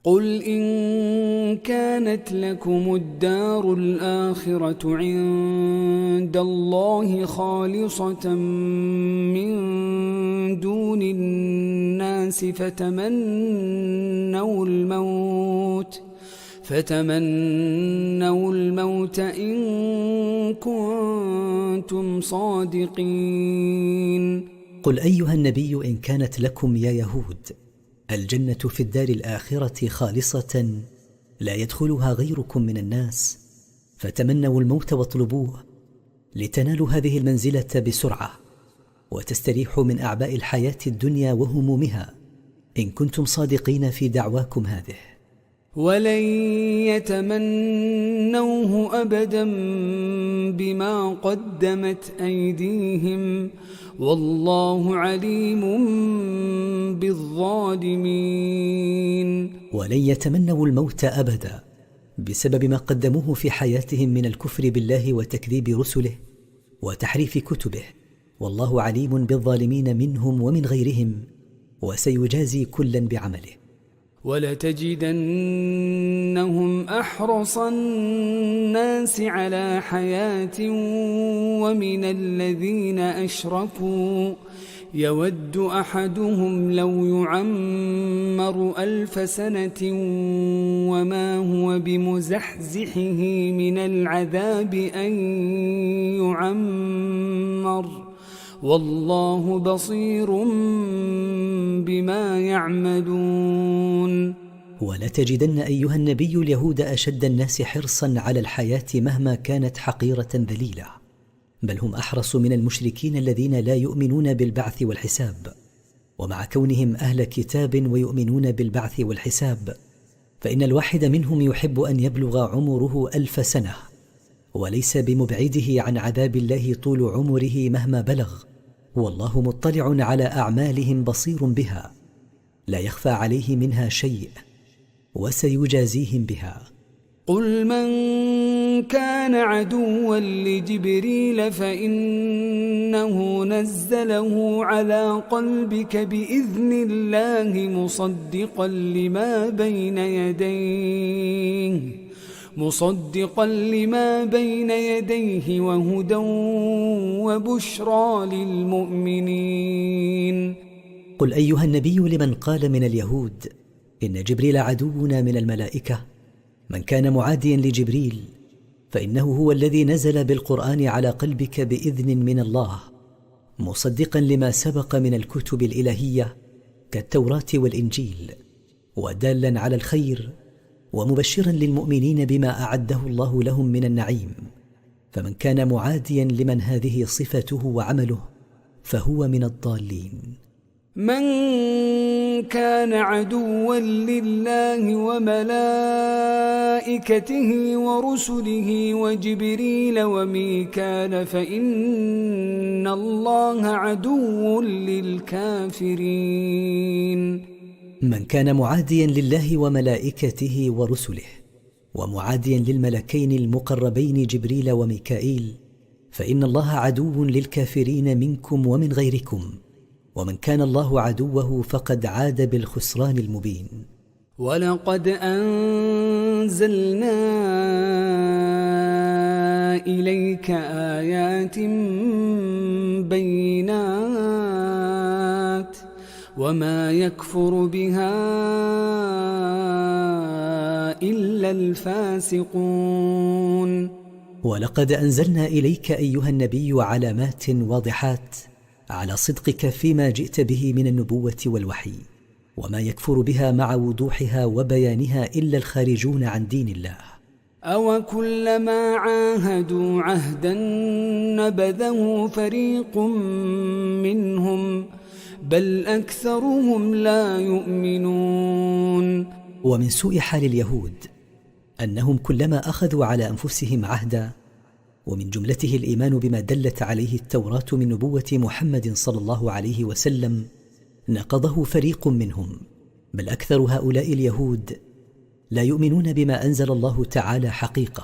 قل إن كانت لكم الدار الآخرة عند الله خالصة من دون الناس فتمنوا الموت إن كنتم صادقين. قل أيها النبي إن كانت لكم يا يهود الجنة في الدار الآخرة خالصة لا يدخلها غيركم من الناس، فتمنوا الموت واطلبوه لتنالوا هذه المنزلة بسرعة وتستريحوا من أعباء الحياة الدنيا وهمومها إن كنتم صادقين في دعواكم هذه. ولن يتمنوه أبدا بما قدمت أيديهم والله عليم بالظالمين. ولن يتمنوا الموت أبدا بسبب ما قدموه في حياتهم من الكفر بالله وتكذيب رسله وتحريف كتبه، والله عليم بالظالمين منهم ومن غيرهم وسيجازي كلا بعمله. ولتجدنهم أحرص الناس على حياة ومن الذين أشركوا يود أحدهم لو يعمر 1000 سنة وما هو بمزحزحه من العذاب أن يعمر والله بصير بما يعملون. ولتجدن أيها النبي اليهود أشد الناس حرصا على الحياة مهما كانت حقيرة ذليلة، بل هم أحرص من المشركين الذين لا يؤمنون بالبعث والحساب، ومع كونهم أهل كتاب ويؤمنون بالبعث والحساب فإن الواحد منهم يحب أن يبلغ عمره 1000 سنة، وليس بمبعده عن عذاب الله طول عمره مهما بلغ، والله مطلع على أعمالهم بصير بها لا يخفى عليه منها شيء وسيجازيهم بها. قل من كان عدوا لجبريل فإنه نزله على قلبك بإذن الله مصدقا لما بين يديه وهدى وبشرى للمؤمنين. قل أيها النبي لمن قال من اليهود إن جبريل عدونا من الملائكة، من كان معاديا لجبريل فإنه هو الذي نزل بالقرآن على قلبك بإذن من الله مصدقا لما سبق من الكتب الإلهية كالتوراة والإنجيل، ودالا على الخير ومبشرا للمؤمنين بما أعده الله لهم من النعيم. فمن كان معاديا لمن هذه صفته وعمله فهو من الضالين. من كان عدوا لله وملائكته ورسله وجبريل وميكال فإن الله عدو للكافرين. من كان معاديا لله وملائكته ورسله ومعاديا للملكين المقربين جبريل وميكائيل فإن الله عدو للكافرين منكم ومن غيركم، ومن كان الله عدوه فقد عاد بالخسران المبين. ولقد أنزلنا إليك آيات بينات وما يكفر بها إلا الفاسقون. ولقد أنزلنا إليك أيها النبي علامات واضحات على صدقك فيما جئت به من النبوة والوحي، وما يكفر بها مع وضوحها وبيانها إلا الخارجون عن دين الله. أو كلما عاهدوا عهدا نبذه فريق منهم بل أكثرهم لا يؤمنون. ومن سوء حال اليهود أنهم كلما أخذوا على أنفسهم عهدا، ومن جملته الإيمان بما دلت عليه التوراة من نبوة محمد صلى الله عليه وسلم، نقضه فريق منهم، بل أكثر هؤلاء اليهود لا يؤمنون بما أنزل الله تعالى حقيقة،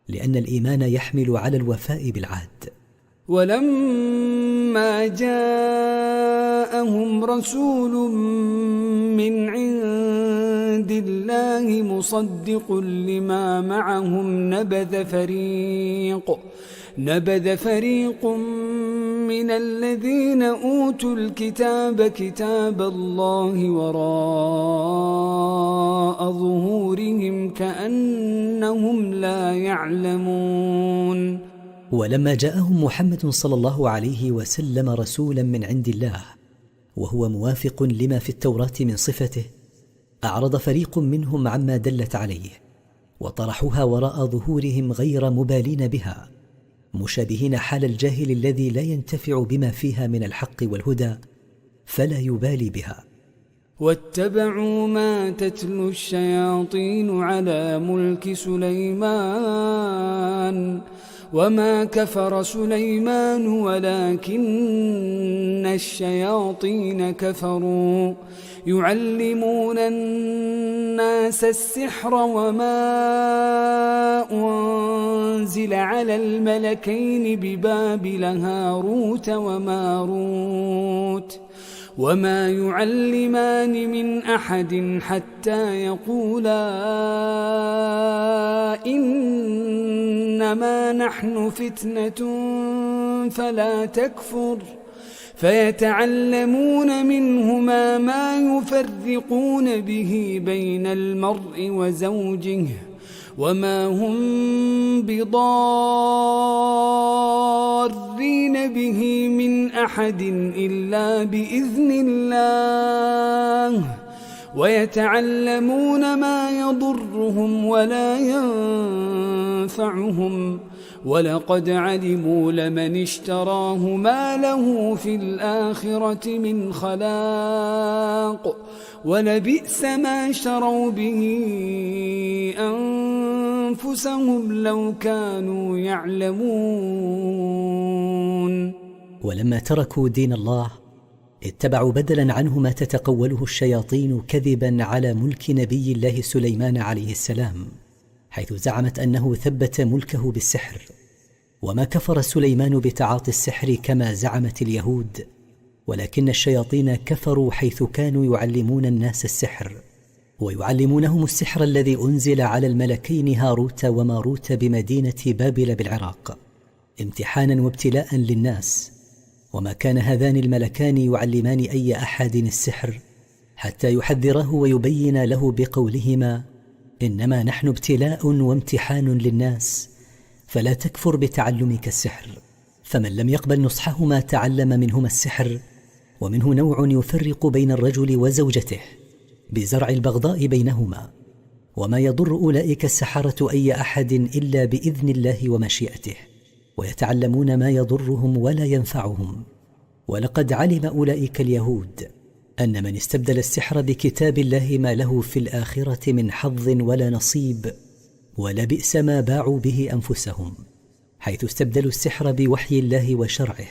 لأن الإيمان يحمل على الوفاء بالعهد. ولما جاءهم رسول من عند عند الله مصدق لما معهم نبذ فريق من الذين أوتوا الكتاب كتاب الله وراء ظهورهم كأنهم لا يعلمون. ولما جاءهم محمد صلى الله عليه وسلم رسولا من عند الله وهو موافق لما في التوراة من صفته، أعرض فريق منهم عما دلت عليه وطرحوها وراء ظهورهم غير مبالين بها، مشابهين حال الجاهل الذي لا ينتفع بما فيها من الحق والهدى فلا يبالي بها. واتبعوا ما تتلو الشياطين على ملك سليمان وما كفر سليمان ولكن الشياطين كفروا يعلمون الناس السحر وما أنزل على الملكين ببابل هاروت وماروت وما يعلمان من أحد حتى يقولا إنما نحن فتنة فلا تكفر، فيتعلمون منهما ما يفرقون به بين المرء وزوجه وما هم بضارين به من أحد إلا بإذن الله، ويتعلمون ما يضرهم ولا ينفعهم، ولقد علموا لمن اشتراه ما له في الآخرة من خلاق ولبئس ما شروا به أنفسهم لو كانوا يعلمون. ولما تركوا دين الله اتبعوا بدلا عنه ما تتقوله الشياطين كذبا على ملك نبي الله سليمان عليه السلام، حيث زعمت أنه ثبت ملكه بالسحر. وما كفر سليمان بتعاطي السحر كما زعمت اليهود، ولكن الشياطين كفروا حيث كانوا يعلمون الناس السحر، ويعلمونهم السحر الذي أنزل على الملكين هاروت وماروت بمدينة بابل بالعراق امتحانا وابتلاء للناس. وما كان هذان الملكان يعلمان أي أحد السحر حتى يحذره ويبين له بقولهما إنما نحن ابتلاء وامتحان للناس فلا تكفر بتعلمك السحر. فمن لم يقبل نصحهما تعلم منهما السحر، ومنه نوع يفرق بين الرجل وزوجته بزرع البغضاء بينهما، وما يضر أولئك السحرة أي أحد إلا بإذن الله ومشيئته، ويتعلمون ما يضرهم ولا ينفعهم. ولقد علم أولئك اليهود أن من استبدل السحر بكتاب الله ما له في الآخرة من حظ ولا نصيب، ولبئس ما باعوا به أنفسهم، حيث استبدلوا السحر بوحي الله وشرعه،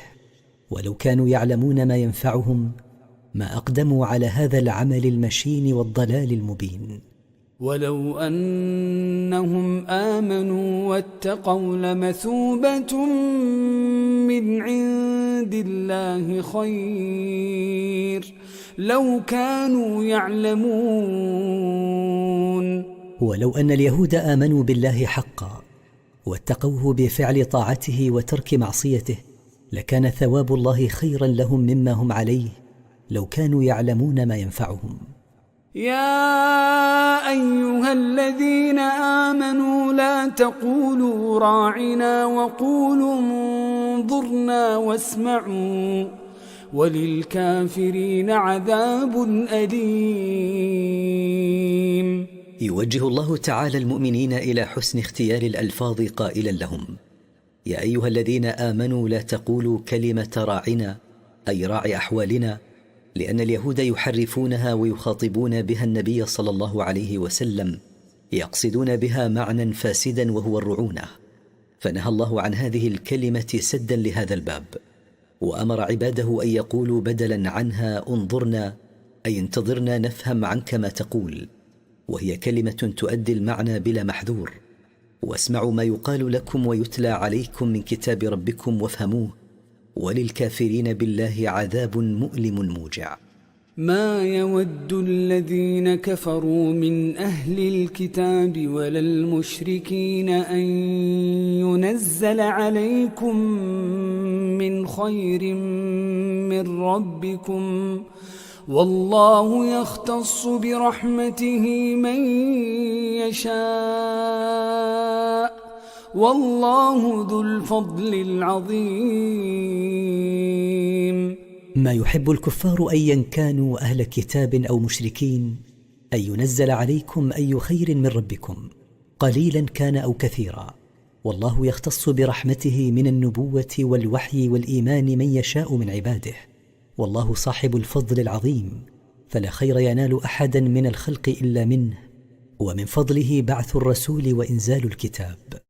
ولو كانوا يعلمون ما ينفعهم ما أقدموا على هذا العمل المشين والضلال المبين. ولو أنهم آمنوا واتقوا لمثوبة من عند الله خير لو كانوا يعلمون. ولو أن اليهود آمنوا بالله حقا واتقوه بفعل طاعته وترك معصيته لكان ثواب الله خيرا لهم مما هم عليه لو كانوا يعلمون ما ينفعهم. يا أيها الذين آمنوا لا تقولوا راعنا وقولوا انظرنا واسمعوا وللكافرين عذاب أليم. يوجه الله تعالى المؤمنين إلى حسن اختيار الألفاظ قائلا لهم: يا أيها الذين آمنوا لا تقولوا كلمة راعنا أي راعي أحوالنا، لأن اليهود يحرفونها ويخاطبون بها النبي صلى الله عليه وسلم يقصدون بها معنى فاسدا وهو الرعونة، فنهى الله عن هذه الكلمة سدا لهذا الباب، وأمر عباده أن يقولوا بدلا عنها انظرنا أي انتظرنا نفهم عنك ما تقول، وهي كلمة تؤدي المعنى بلا محذور. واسمعوا ما يقال لكم ويتلى عليكم من كتاب ربكم وافهموه، وللكافرين بالله عذاب مؤلم موجع. ما يود الذين كفروا من أهل الكتاب ولا المشركين أن ينزل عليكم من خير من ربكم، والله يختص برحمته من يشاء، والله ذو الفضل العظيم. ما يحب الكفار أيا كانوا أهل كتاب أو مشركين أن ينزل عليكم أي خير من ربكم، قليلا كان أو كثيرا، والله يختص برحمته من النبوة والوحي والإيمان من يشاء من عباده، والله صاحب الفضل العظيم، فلا خير ينال أحدا من الخلق إلا منه، ومن فضله بعث الرسول وإنزال الكتاب.